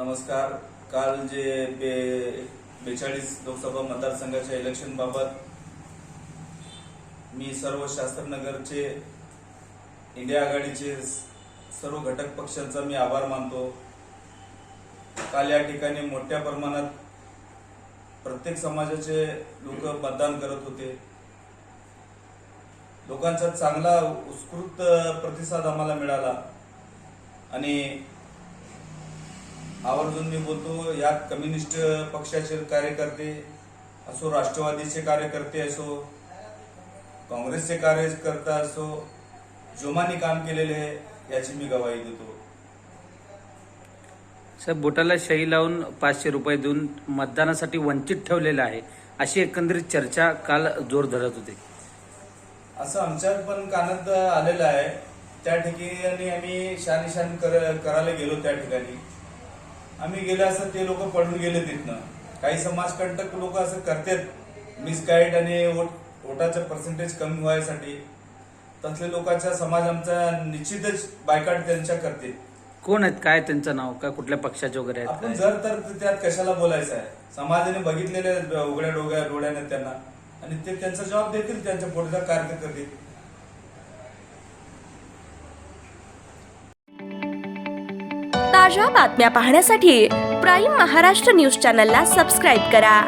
नमस्कार. काल जे 42 लोकसभा मतदारसंघाच्या इलेक्शन बाबत मी सर्व शास्त्रनगरचे इंडिया आघाडीचे सर्व घटक पक्षांचा मी आभार मानतो. काल या ठिकाणी मोठ्या प्रमाणात प्रत्येक समाजाचे लोक मतदान करत होते. लोकांचा चांगला उत्स्फूर्त प्रतिसाद आम्हाला मिळाला आणि आवर्जून मी बोलतो, यात कम्युनिस्ट पक्षाचे कार्यकर्ते असो, राष्ट्रवादीचे कार्यकर्ते असो, काँग्रेसचे कार्यकर्ता असो, जोमाने काम केलेले आहे याची मी गवाही देतो. साहेब, बोटाला शाई लावून 500 रुपये देऊन मतदानासाठी वंचित ठेवलेलं आहे, अशी एकंदरीत चर्चा काल जोर धरत होती. असं आमच्या पण कानात आलेलं आहे. त्या ठिकाणी आम्ही शानिशान करायला गेलो. त्या ठिकाणी आम्ही गेले असं ते लोक पडून गेले तिथनं. काही समाजकंटक लोक असं करतात मिसगाईड आणि वोटाचं पर्सेंटेज कमी व्हायसाठी. तसले लोकांचा समाज आमचा निश्चितच बायकाट त्यांच्या करते. कोण आहेत, काय त्यांचं नाव, काय कुठल्या पक्षाचे वगैरे आहेत? आपण जर तर त्यात कशाला बोलायचं आहे. समाजाने बघितलेले उघड्या डोळ्याने त्यांना, आणि ते त्यांचा जबाब देतील, त्यांच्या पुढचा कार्य करतील. ताज्या बातम्या पाहण्यासाठी प्राईम महाराष्ट्र न्यूज चॅनलला सबस्क्राईब करा.